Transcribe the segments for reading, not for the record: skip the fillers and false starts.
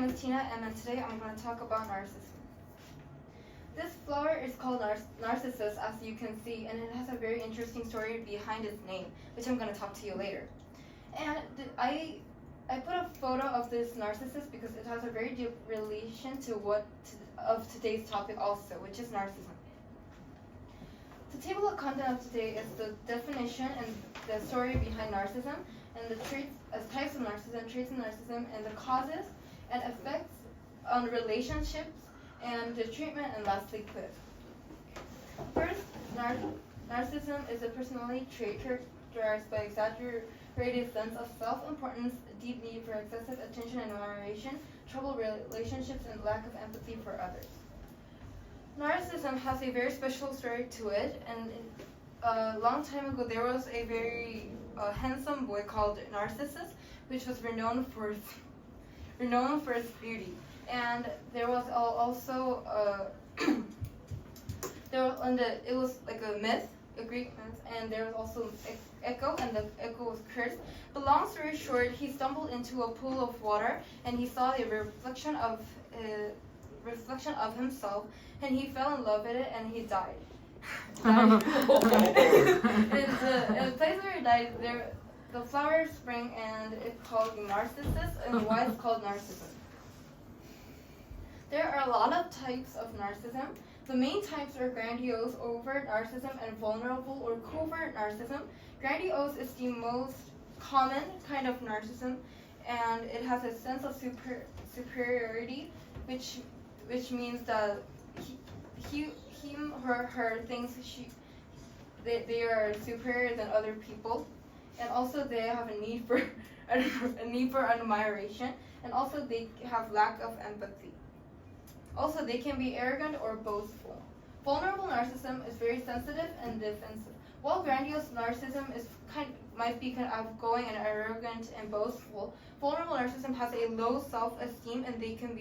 name is Tina, and today I'm going to talk about narcissism. This flower is called Narcissus, as you can see, and it has a very interesting story behind its name, which I'm going to talk to you later. And I put a photo of this narcissus because it has a very deep relation to of today's topic also, which is narcissism. The table of content of today is the definition and the story behind narcissism, and the traits as types of narcissism, traits of narcissism, and the causes and effects on relationships, and the treatment, and lastly quit. First, narcissism is a personality trait characterized by exaggerated sense of self-importance, deep need for excessive attention and admiration, troubled relationships, and lack of empathy for others. Narcissism has a very special story to it, and a long time ago there was a very handsome boy called Narcissus, which was renowned for its beauty. And there was also it was like a myth, a Greek myth, and there was also echo, and the echo was cursed. But long story short, he stumbled into a pool of water, and he saw a reflection of himself, and he fell in love with it, and he died. In the place where he died, the flower sprang, and it's called narcissus, and why it's called narcissism. There are a lot of types of narcissism. The main types are grandiose, overt narcissism, and vulnerable or covert narcissism. Grandiose is the most common kind of narcissism, and it has a sense of superiority, which means that her thinks they are superior than other people, and also they have a need for admiration, and also they have lack of empathy. Also, they can be arrogant or boastful. Vulnerable narcissism is very sensitive and defensive. While grandiose narcissism might be kind of outgoing and arrogant and boastful, vulnerable narcissism has a low self-esteem, and they can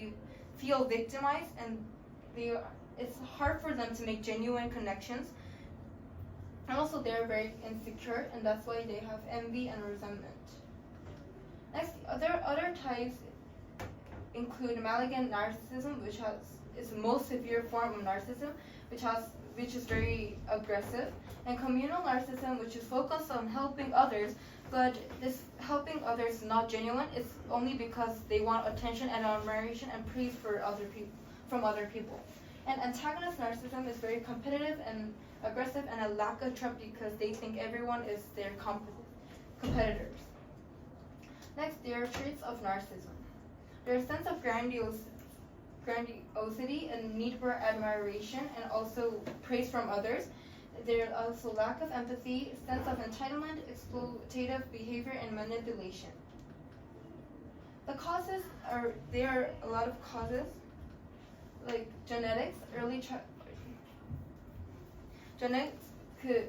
feel victimized, and it's hard for them to make genuine connections. And also, they're very insecure, and that's why they have envy and resentment. Next, other types include malignant narcissism, which is the most severe form of narcissism, which is very aggressive, and communal narcissism, which is focused on helping others, but this helping others is not genuine. It's only because they want attention and admiration and praise from other people. And antagonist narcissism is very competitive and aggressive, and a lack of trust because they think everyone is their competitors. Next, there are traits of narcissism. Their sense of grandiosity and need for admiration and also praise from others. There is also lack of empathy, sense of entitlement, exploitative behavior, and manipulation. The causes there are a lot of causes, like genetics. Genetics could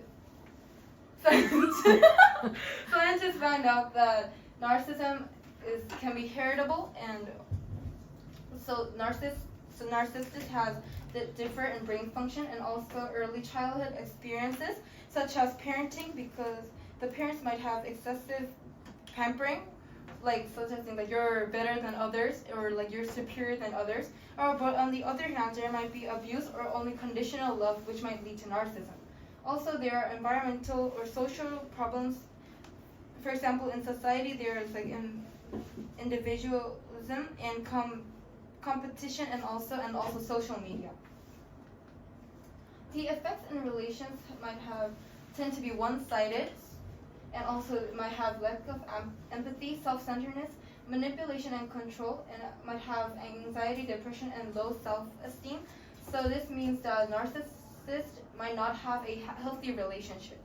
scientists found out that narcissism can be heritable, and so narcissists has different in brain function, and also early childhood experiences such as parenting, because the parents might have excessive pampering, like such as things like you're better than others, or like you're superior than others. But on the other hand, there might be abuse or only conditional love, which might lead to narcissism. Also, there are environmental or social problems. For example, in society, there is like individualism and competition, and also social media. The effects in relations tend to be one-sided, and also might have lack of empathy, self-centeredness, manipulation and control, and might have anxiety, depression, and low self-esteem. So this means that narcissists might not have a healthy relationship.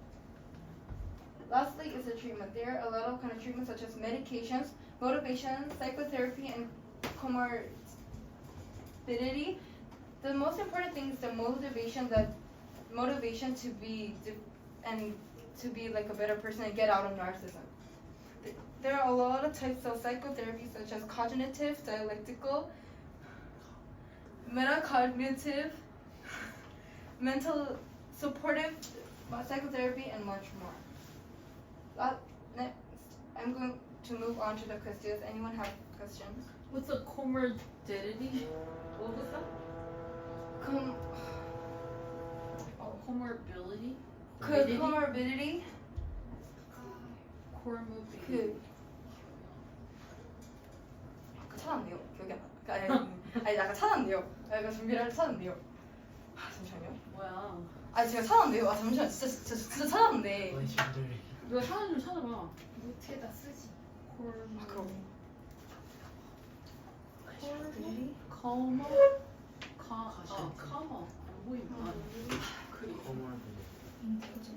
Lastly is the treatment. There are a lot of kind of treatments such as medications, motivation, psychotherapy, and comorbidity. The most important thing is the motivation to be like a better person and get out of narcissism. There are a lot of types of psychotherapy such as cognitive, dialectical, metacognitive, mental supportive psychotherapy, and much more. Next, I'm going to move on to the questions. Anyone have questions? What's the comorbidity? What was that? Comorbidity? comorbidity. comorbidity. 아까 찾았네요. 기억이 안 나. 아니 아까 찾았네요. 아까 준비를 찾았네요. 아 잠시만요. 뭐야? 아 제가 찾았는데요. 아 잠시만 진짜 찾았는데. 누가 찾아주면 찾아봐. 노트에다 쓰지. 아 그럼. 커머? 커머. 안 보인다. 그리. 진짜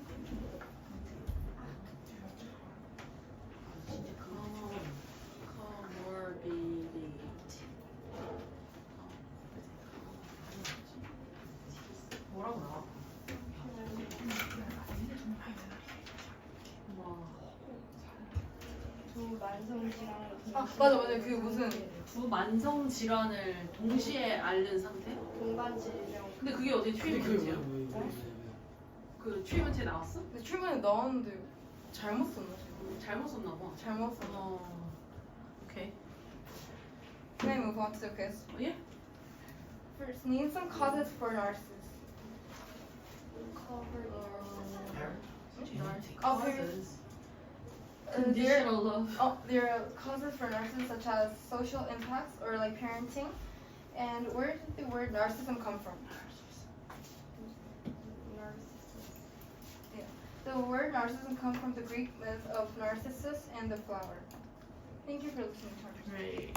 comorbidity. 뭐라고 나와? 두 만성 질환을 아 맞아 그 무슨 두 만성 질환을 동시에 앓는 상태? 동반 질병. 근데 그게 어디 트리트먼트야? 그 트리트먼트에 나왔어? 근데 출근에 나왔는데 잘못 썼나 지금? 잘못 썼나 봐. 잘못 썼나? 오케이. Can I move on to the quiz? 예? First, name some causes for narcissism. Causes. There, Conditional love. there are causes for narcissism such as social impacts or like parenting. And where did the word narcissism come from? Yeah. The word narcissism comes from the Greek myth of Narcissus and the flower. Thank you for listening to our Great.